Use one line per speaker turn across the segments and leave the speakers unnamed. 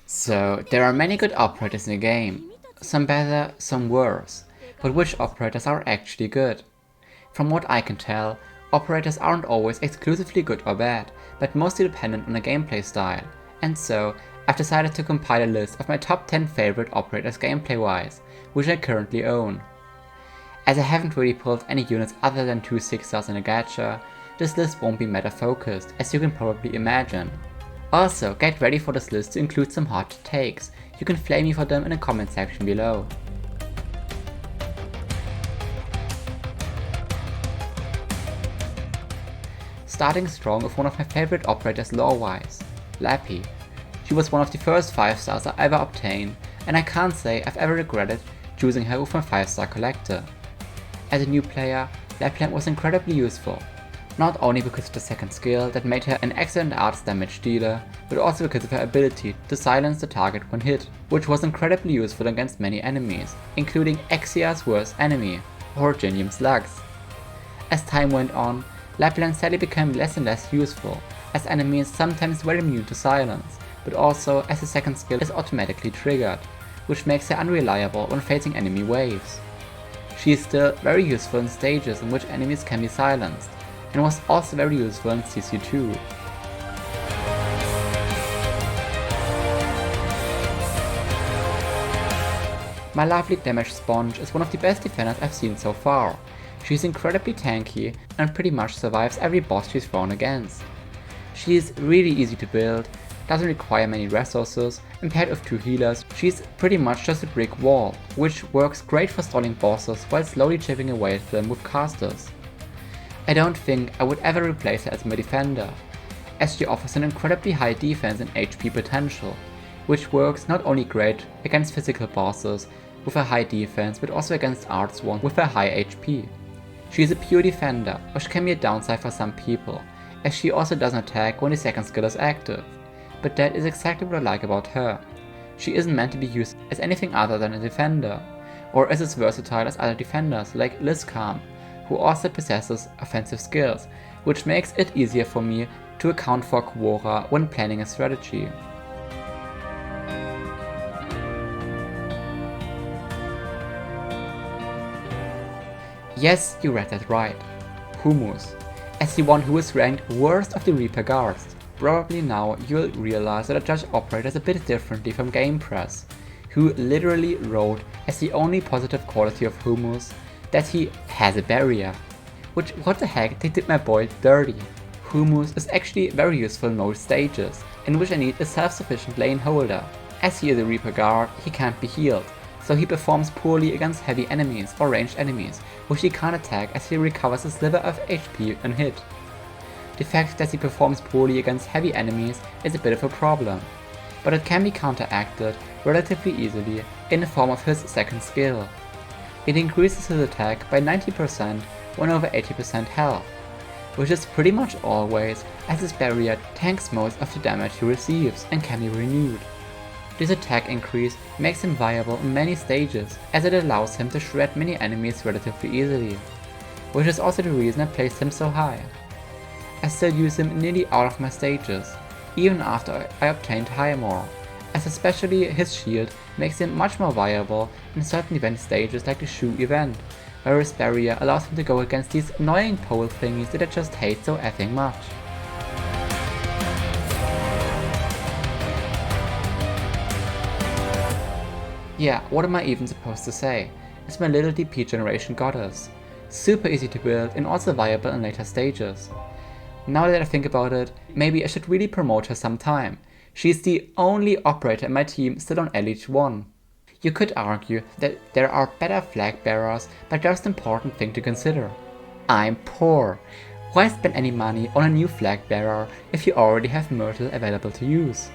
So, there are many good operators in the game. Some better, some worse. But which operators are actually good? From what I can tell, operators aren't always exclusively good or bad, but mostly dependent on the gameplay style. And so, I've decided to compile a list of my top 10 favorite operators gameplay wise, which I currently own. As I haven't really pulled any units other than 2 6-stars in a gacha, this list won't be meta focused, as you can probably imagine. Also, get ready for this list to include some hot takes. You can flame me for them in the comment section below. Starting strong with one of my favorite operators lore-wise, Lappy. She was one of the first 5-stars I ever obtained, and I can't say I've ever regretted choosing her with my 5-star collector. As a new player, Lapland was incredibly useful, not only because of the second skill that made her an excellent arts damage dealer, but also because of her ability to silence the target when hit, which was incredibly useful against many enemies, including Exia's worst enemy, Originium slugs. As time went on, Lapland sadly became less and less useful, as enemies sometimes were immune to silence, but also as the second skill is automatically triggered, which makes her unreliable when facing enemy waves. She is still very useful in stages in which enemies can be silenced, and was also very useful in CC2. My lovely damage sponge is one of the best defenders I've seen so far. She's incredibly tanky and pretty much survives every boss she's thrown against. She is really easy to build, doesn't require many resources, and paired with 2 healers, she's pretty much just a brick wall, which works great for stalling bosses while slowly chipping away at them with casters. I don't think I would ever replace her as my defender, as she offers an incredibly high defense and HP potential, which works not only great against physical bosses with a high defense but also against arts ones with a high HP. She is a pure defender, which can be a downside for some people, as she also doesn't attack when the second skill is active, but that is exactly what I like about her. She isn't meant to be used as anything other than a defender, or is as versatile as other defenders like Lizcam, who also possesses offensive skills, which makes it easier for me to account for Quora when planning a strategy. Yes, you read that right. Humus, as the one who is ranked worst of the Reaper guards. Probably now you'll realize that I judge operators a bit differently from Game Press, who literally wrote as the only positive quality of Humus that he has a barrier. Which, what the heck, they did my boy dirty. Humus is actually very useful in most stages, in which I need a self-sufficient lane holder. As he is a Reaper guard, he can't be healed, so he performs poorly against heavy enemies or ranged enemies, which he can't attack as he recovers a sliver of HP when hit. The fact that he performs poorly against heavy enemies is a bit of a problem, but it can be counteracted relatively easily in the form of his second skill. It increases his attack by 90% when over 80% health, which is pretty much always, as his barrier tanks most of the damage he receives and can be renewed. This attack increase makes him viable in many stages, as it allows him to shred many enemies relatively easily, which is also the reason I placed him so high. I still use him in nearly all of my stages, even after I obtained Highmore, as especially his shield makes him much more viable in certain event stages like the shoe event, where his barrier allows him to go against these annoying pole thingies that I just hate so effing much. Yeah, what am I even supposed to say? It's my little DP generation goddess. Super easy to build and also viable in later stages. Now that I think about it, maybe I should really promote her sometime. She's the only operator in my team still on Elite 1. You could argue that there are better flag bearers, but there's an important thing to consider. I'm poor. Why spend any money on a new flag bearer if you already have Myrtle available to use?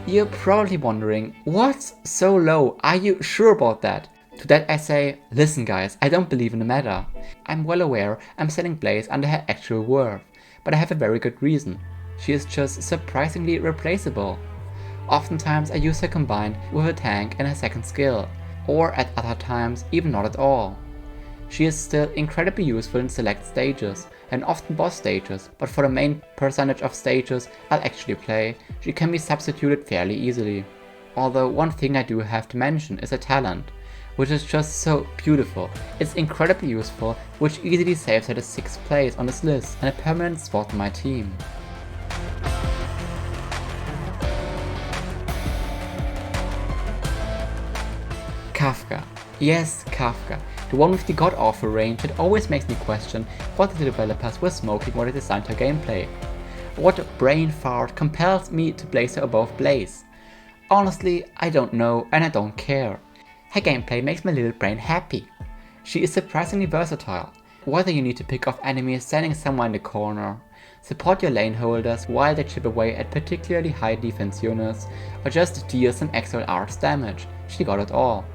You're probably wondering, what's so low? Are you sure about that? To that I say, listen guys, I don't believe in the meta. I'm well aware I'm selling Blaze under her actual worth, but I have a very good reason. She is just surprisingly replaceable. Oftentimes I use her combined with a tank and her second skill, or at other times even not at all. She is still incredibly useful in select stages, and often boss stages, but for the main percentage of stages I'll actually play, she can be substituted fairly easily. Although one thing I do have to mention is her talent, which is just so beautiful. It's incredibly useful, which easily saves her the 6th place on this list and a permanent spot in my team. Kafka. Yes, Kafka. The one with the god-awful range that always makes me question what the developers were smoking when they designed her gameplay. What brain fart compels me to place her above Blaze? Honestly, I don't know and I don't care. Her gameplay makes my little brain happy. She is surprisingly versatile. Whether you need to pick off enemies standing somewhere in the corner, support your lane holders while they chip away at particularly high defense units, or just deal some extra arts damage, she got it all.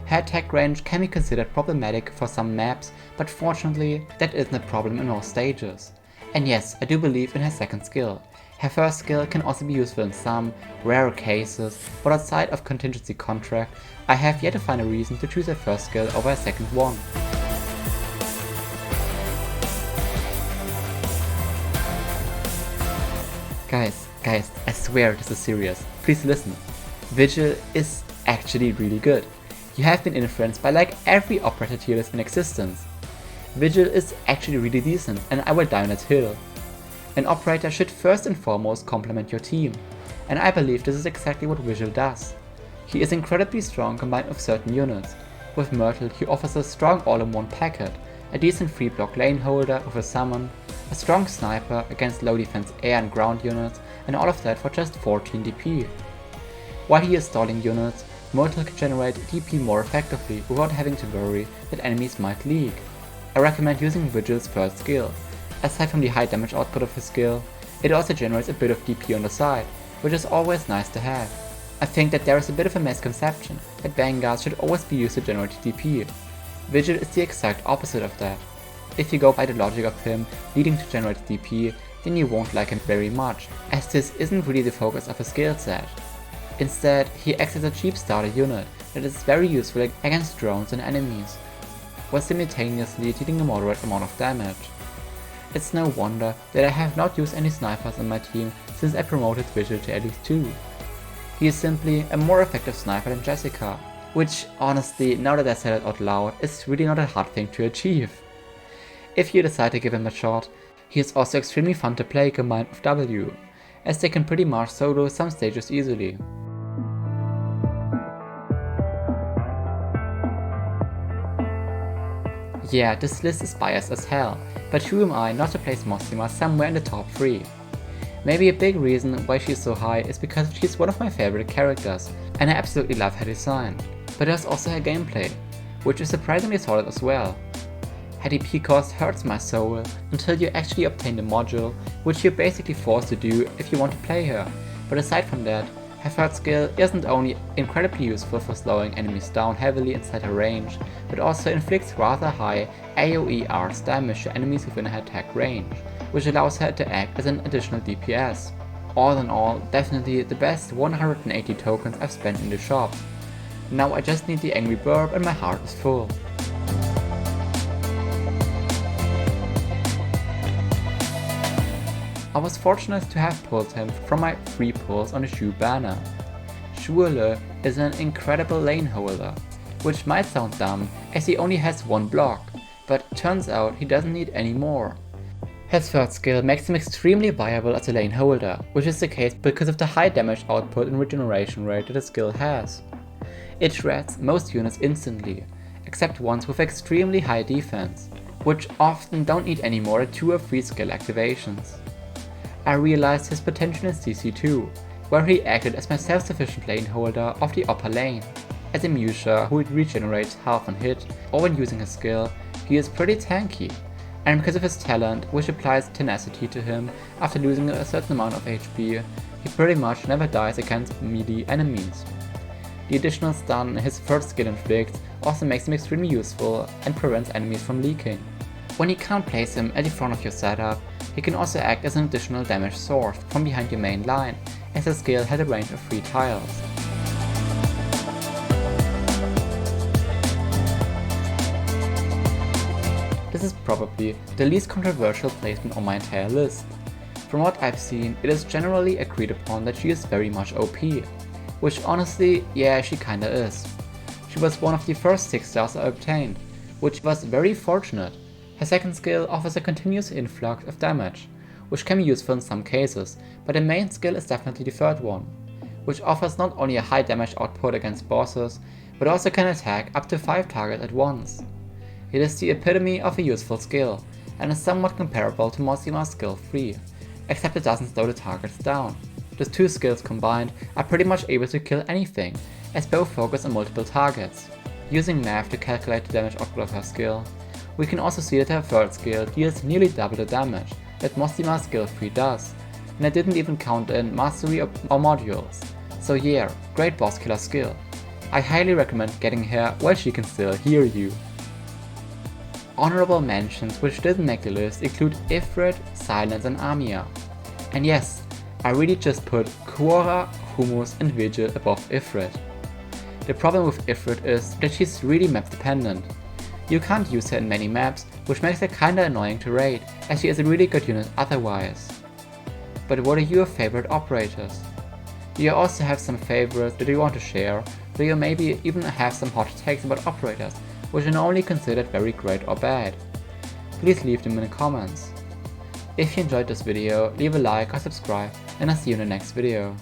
Her attack range can be considered problematic for some maps, but fortunately that isn't a problem in all stages. And yes, I do believe in her second skill. Her first skill can also be useful in some rare cases, but outside of contingency contract, I have yet to find a reason to choose her first skill over her second one. Guys, I swear this is serious. Please listen. Vigil is actually really good. You have been influenced by like every operator tier list in existence. Vigil is actually really decent and I will die on that hill. An operator should first and foremost complement your team, and I believe this is exactly what Vigil does. He is incredibly strong combined with certain units. With Myrtle he offers a strong all-in-one packet, a decent free block lane holder with a summon, a strong sniper against low defense air and ground units, and all of that for just 14 DP. While he is stalling units, Myrtle can generate DP more effectively without having to worry that enemies might leak. I recommend using Vigil's first skill. Aside from the high damage output of his skill, it also generates a bit of DP on the side, which is always nice to have. I think that there is a bit of a misconception that Vanguards should always be used to generate DP. Vigil is the exact opposite of that. If you go by the logic of him needing to generate DP, then you won't like him very much, as this isn't really the focus of his skill set. Instead, he acts as a cheap starter unit that is very useful against drones and enemies, while simultaneously dealing a moderate amount of damage. It's no wonder that I have not used any snipers on my team since I promoted Vigil to at least 2. He is simply a more effective sniper than Jessica, which honestly, now that I said it out loud, is really not a hard thing to achieve. If you decide to give him a shot, he is also extremely fun to play combined with W, as they can pretty much solo some stages easily. Yeah, this list is biased as hell, but who am I not to place Mossima somewhere in the top 3? Maybe a big reason why she's so high is because she's one of my favorite characters, and I absolutely love her design. But there's also her gameplay, which is surprisingly solid as well. Her DP cost hurts my soul until you actually obtain the module, which you're basically forced to do if you want to play her, but aside from that, her third skill isn't only incredibly useful for slowing enemies down heavily inside her range, but also inflicts rather high AoE arts damage to enemies within her attack range, which allows her to act as an additional DPS. All in all, definitely the best 180 tokens I've spent in the shop. Now I just need the angry burp and my heart is full. I was fortunate to have pulled him from my free pulls on the Shu banner. Wiš'adel is an incredible lane holder, which might sound dumb as he only has one block, but turns out he doesn't need any more. His third skill makes him extremely viable as a lane holder, which is the case because of the high damage output and regeneration rate that the skill has. It shreds most units instantly, except ones with extremely high defense, which often don't need any more than 2 or 3 skill activations. I realized his potential in CC 2, where he acted as my self-sufficient lane holder of the upper lane. As a Musha who regenerates health on hit, or when using his skill, he is pretty tanky, and because of his talent, which applies tenacity to him after losing a certain amount of HP, he pretty much never dies against melee enemies. The additional stun his third skill inflicts also makes him extremely useful and prevents enemies from leaking. When you can't place him at the front of your setup, he can also act as an additional damage source from behind your main line, as his skill has a range of 3 tiles. this is probably the least controversial placement on my entire list. From what I've seen, it is generally agreed upon that she is very much OP, which honestly, yeah, she kinda is. She was one of the first 6 stars I obtained, which was very fortunate. Her second skill offers a continuous influx of damage, which can be useful in some cases, but the main skill is definitely the third one, which offers not only a high damage output against bosses, but also can attack up to 5 targets at once. It is the epitome of a useful skill, and is somewhat comparable to Mossima's skill 3, except it doesn't slow the targets down. The 2 skills combined are pretty much able to kill anything, as both focus on multiple targets. Using math to calculate the damage output of her skill, we can also see that her third skill deals nearly double the damage that Mossima's skill 3 does, and I didn't even count in mastery or modules. So yeah, great boss killer skill. I highly recommend getting her while she can still hear you. Honorable mentions which didn't make the list include Ifrit, Silence and Amiya. And yes, I really just put Quora, Hummus and Vigil above Ifrit. The problem with Ifrit is that she's really map dependent. You can't use her in many maps, which makes her kinda annoying to raid, as she is a really good unit otherwise. But what are your favorite operators? Do you also have some favorites that you want to share? Do you maybe even have some hot takes about operators, which are not only considered very great or bad? Please leave them in the comments. If you enjoyed this video, leave a like or subscribe, and I'll see you in the next video.